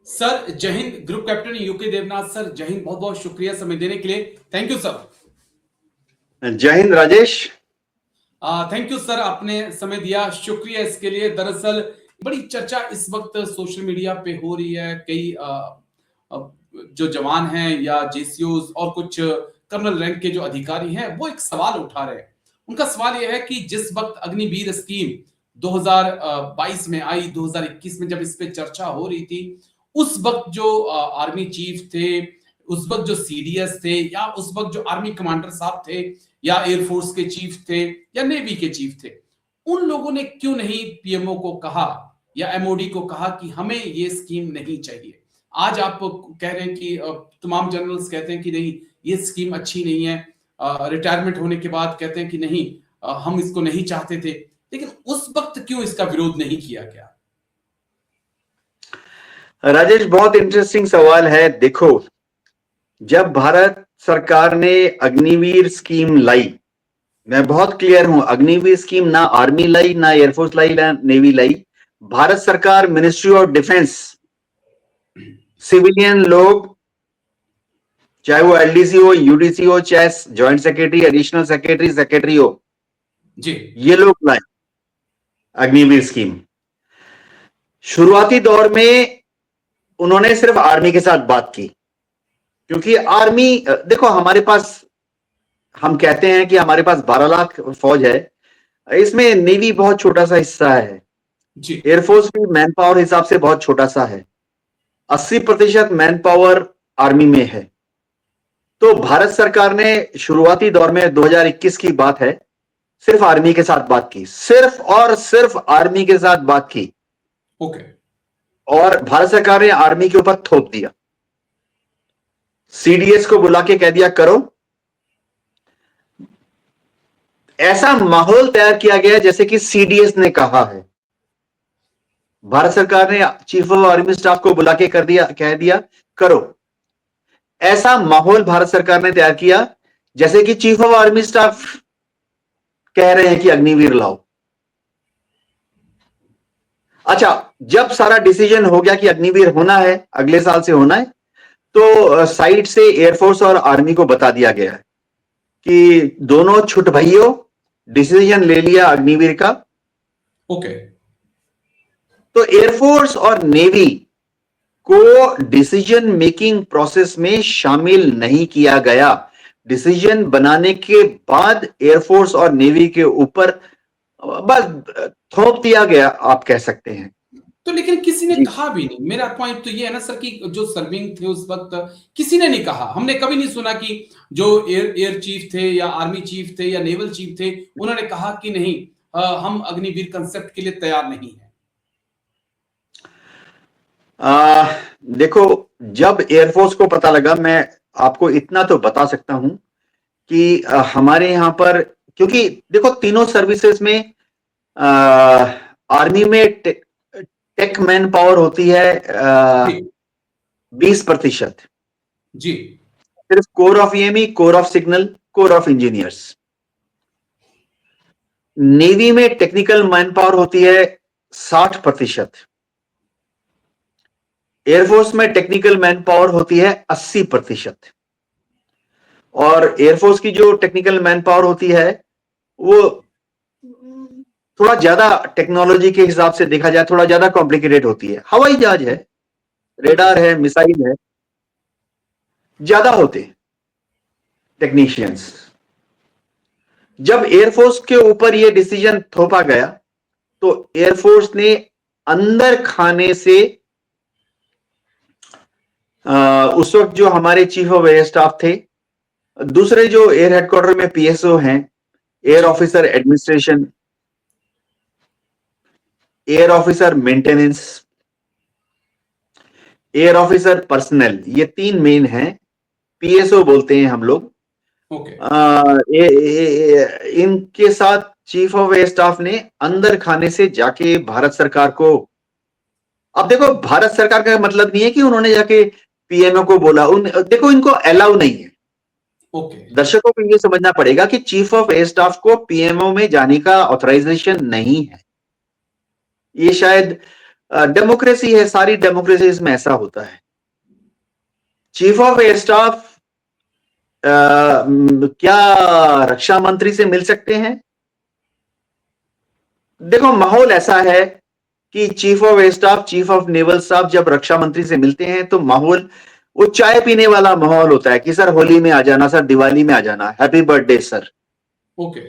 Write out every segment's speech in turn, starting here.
Sir जय हिंद। Group captain UK Devnath sir, जय हिंद। बहुत बहुत शुक्रिया समय देने के लिए। Thank you sir. जय हिंद राजेश। थैंक यू सर, आपने समय दिया, शुक्रिया इसके लिए। दरअसल बड़ी चर्चा इस वक्त सोशल मीडिया पे हो रही है। कई जो जवान हैं या जेसीओज और कुछ कर्नल रैंक के जो अधिकारी हैं वो एक सवाल उठा रहे हैं। उनका सवाल यह है कि जिस वक्त अग्निवीर स्कीम 2022 में आई, 2021 में जब इस पे चर्चा हो रही थी, उस वक्त जो आर्मी चीफ थे, उस वक्त जो सीडीएस थे, या उस वक्त जो आर्मी कमांडर साहब थे, या एयरफोर्स के चीफ थे, या नेवी के चीफ थे, उन लोगों ने क्यों नहीं पीएमओ को कहा या एमओडी को कहा कि हमें ये स्कीम नहीं चाहिए? आज आप कह रहे हैं कि तमाम जनरल्स कहते हैं कि नहीं, ये स्कीम अच्छी नहीं है। रिटायरमेंट होने के बाद कहते हैं कि नहीं, हम इसको नहीं चाहते थे। लेकिन उस वक्त क्यों इसका विरोध नहीं किया गया? राजेश, बहुत इंटरेस्टिंग सवाल है। देखो, जब भारत सरकार ने अग्निवीर स्कीम लाई, मैं बहुत क्लियर हूं, अग्निवीर स्कीम ना आर्मी लाई, ना एयरफोर्स लाई, ना नेवी लाई। भारत सरकार, मिनिस्ट्री ऑफ डिफेंस, सिविलियन लोग, चाहे वो एलडीसी हो, यूडीसी हो, चाहे joint secretary, additional secretary, secretary हो जी, ये लोग लाए अग्निवीर स्कीम। शुरुआती दौर में उन्होंने सिर्फ आर्मी के साथ बात की, क्योंकि आर्मी, देखो हमारे पास, हम कहते हैं कि हमारे पास 12 लाख फौज है, इसमें नेवी बहुत छोटा सा हिस्सा है, एयरफोर्स भी मैन पावर हिसाब से बहुत छोटा सा है, 80% मैन पावर आर्मी में है। तो भारत सरकार ने शुरुआती दौर में 2021 की बात है, सिर्फ आर्मी के साथ बात की, सिर्फ और सिर्फ आर्मी के साथ बात की। ओके। और भारत सरकार ने आर्मी के ऊपर थोप दिया, सीडीएस को बुला के कह दिया करो। ऐसा माहौल तैयार किया गया जैसे कि सीडीएस ने कहा है। भारत सरकार ने चीफ ऑफ आर्मी स्टाफ को बुला के कह दिया करो। ऐसा माहौल भारत सरकार ने तैयार किया जैसे कि चीफ ऑफ आर्मी स्टाफ कह रहे हैं कि अग्निवीर लाओ। अच्छा, जब सारा डिसीजन हो गया कि अग्निवीर होना है, अगले साल से होना है, तो साइड से एयरफोर्स और आर्मी को बता दिया गया है कि दोनों छुट भइयों, डिसीजन ले लिया अग्निवीर का। ओके। तो एयरफोर्स और नेवी को डिसीजन मेकिंग प्रोसेस में शामिल नहीं किया गया। डिसीजन बनाने के बाद एयरफोर्स और नेवी के ऊपर बस थोप दिया गया, आप कह सकते हैं। तो लेकिन किसी ने कहा भी नहीं। मेरा पॉइंट तो ये है ना सर कि जो सर्विंग थे उस वक्त, किसी ने नहीं कहा। हमने कभी नहीं सुना कि जो एयर चीफ थे या आर्मी चीफ थे या नेवल चीफ थे, उन्होंने कहा कि नहीं, हम अग्निवीर कंसेप्ट के लिए तैयार नहीं है। देखो, जब एयरफोर्स को पता लगा, मैं आपको इतना तो बता सकता हूं कि हमारे यहां पर, क्योंकि देखो तीनों सर्विसेज में आर्मी में टेक मैन पावर होती है 20%। जी। सिर्फ core of EME, core of signal, core of engineers. Navy में टेक्निकल मैन पावर होती है 60%। एयरफोर्स में टेक्निकल मैन पावर होती है 80%। और एयरफोर्स की जो टेक्निकल मैन पावर होती है वो थोड़ा ज्यादा, टेक्नोलॉजी के हिसाब से देखा जाए थोड़ा ज्यादा कॉम्प्लिकेटेड होती है। हवाई जहाज है, रेडार है, मिसाइल है, ज्यादा होते टेक्नीशियंस। जब एयरफोर्स के ऊपर यह डिसीजन थोपा गया तो एयरफोर्स ने अंदर खाने से, उस वक्त जो हमारे चीफ ऑफ एयर स्टाफ थे, दूसरे जो एयर हेडक्वार्टर में पीएसओ हैं, air officer administration, air officer maintenance, air officer personal, ये 3 मेन हैं, पीएसओ बोलते हैं हम लोग। इनके साथ चीफ ऑफ एयर स्टाफ ने अंदर खाने से जाके भारत सरकार को, अब देखो भारत सरकार का मतलब नहीं है कि उन्होंने जाके पीएमओ को बोला, देखो इनको अलाउ नहीं है। दर्शकों को ये समझना पड़ेगा कि चीफ ऑफ एयर स्टाफ को पीएमओ में जाने का ऑथराइजेशन नहीं है। ये शायद डेमोक्रेसी है, सारी डेमोक्रेसीज में ऐसा होता है। चीफ ऑफ एयर स्टाफ क्या रक्षा मंत्री से मिल सकते हैं? देखो, माहौल ऐसा है कि chief of air staff, chief of naval staff जब रक्षा मंत्री से मिलते हैं तो माहौल वो चाय पीने वाला माहौल होता है कि सर होली में आ जाना, सर दिवाली में आ जाना, हैप्पी बर्थडे सर। ओके।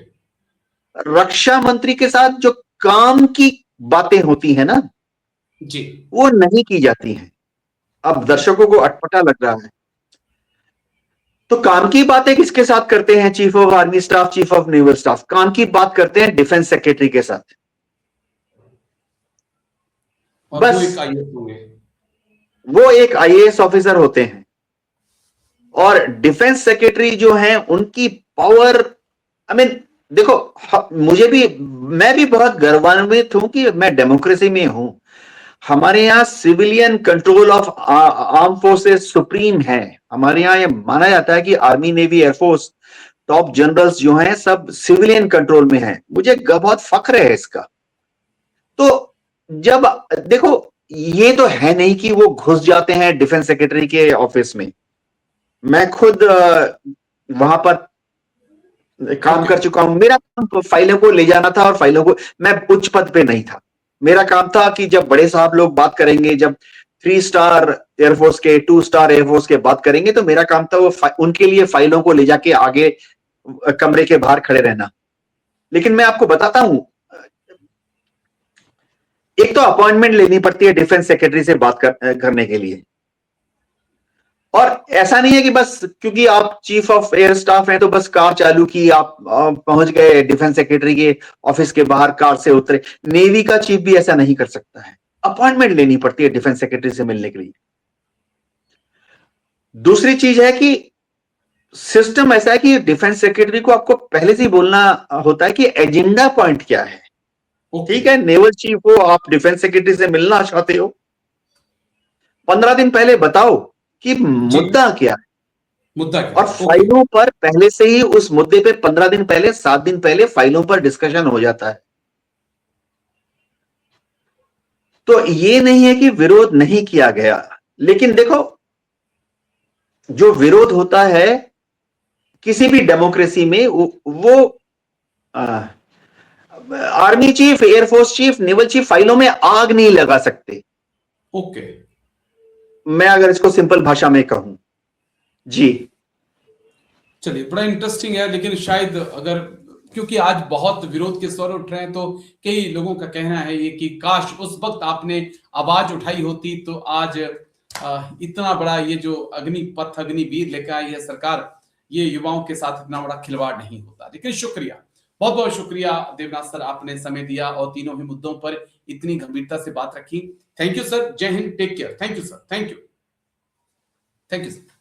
रक्षा मंत्री के साथ जो काम की बातें होती है ना, जी। वो नहीं की जाती हैं। अब दर्शकों को अटपटा लग रहा है, तो काम की बातें किसके साथ करते हैं? Chief of army staff, chief of naval staff काम की बात करते हैं डिफेंस सेक्रेटरी के साथ। और बस वो एक आईएएस होंगे। वो एक आईएएस ऑफिसर होते हैं, और डिफेंस सेक्रेटरी जो हैं उनकी पावर, आई मीन देखो, मैं भी बहुत गौरवान्वित हूं कि मैं डेमोक्रेसी में हूं। हमारे यहाँ civilian control of arm forces supreme है। हमारे यहाँ ये माना जाता है कि army, navy, air force top generals जो हैं सब सिविलियन कंट्रोल में हैं। मुझे बहुत फख्र है इसका। तो जब देखो, ये तो है नहीं कि वो घुस जाते हैं डिफेंस सेक्रेटरी के ऑफिस में। मैं खुद वहां पर काम कर चुका हूं। मेरा काम फाइलों को ले जाना था, और फाइलों को, मैं उच्च पद पे नहीं था। मेरा काम था कि जब बड़े साहब लोग बात करेंगे, जब 3 स्टार एयरफोर्स के, 2 स्टार एयरफोर्स के बात करेंगे, तो मेरा काम था वो उनके लिए फाइलों को ले जाके आगे कमरे के बाहर खड़े रहना। लेकिन मैं आपको बताता हूं, एक तो अपॉइंटमेंट लेनी पड़ती है डिफेंस सेक्रेटरी से बात करने के लिए। और ऐसा नहीं है कि बस क्योंकि आप चीफ ऑफ एयर स्टाफ हैं तो बस कार चालू की, आप पहुंच गए डिफेंस सेक्रेटरी के ऑफिस के बाहर, कार से उतरे। नेवी का चीफ भी ऐसा नहीं कर सकता है, अपॉइंटमेंट लेनी पड़ती है डिफेंस सेक्रेटरी से मिलने के लिए। दूसरी चीज है कि सिस्टम ऐसा है कि डिफेंस सेक्रेटरी को आपको पहले से ही बोलना होता है कि एजेंडा पॉइंट क्या है। ठीक है, नेवल चीफ हो, आप डिफेंस सेक्रेटरी से मिलना चाहते हो, 15 दिन पहले बताओ कि मुद्दा क्या है। मुद्दा क्या? और फाइलों पर पहले से ही उस मुद्दे पे 15 दिन पहले, 7 दिन पहले फाइलों पर डिस्कशन हो जाता है। तो ये नहीं है कि विरोध नहीं किया गया, लेकिन देखो, जो विरोध होता है किसी भी डेमोक्रेसी में, वो army chief, air force chief, naval chief फाइलों में आग नहीं लगा सकते। ओके। मैं अगर इसको सिंपल भाषा में कहूं। जी चलिए, बड़ा इंटरेस्टिंग है। लेकिन शायद अगर, क्योंकि आज बहुत विरोध के स्वर उठ रहे हैं, तो कई लोगों का कहना है ये कि काश उस वक्त आपने आवाज उठाई होती तो आज इतना बड़ा ये जो अग्निपथ, अग्निवीर लेकर आई है सरकार, ये युवाओं के साथ इतना बड़ा खिलवाड़ नहीं होता। लेकिन शुक्रिया, बहुत बहुत शुक्रिया देवनाथ सर, आपने समय दिया और तीनों ही मुद्दों पर इतनी गंभीरता से बात रखी। Thank you sir. जय हिंद, take care. Thank you sir. Thank you. Thank you sir.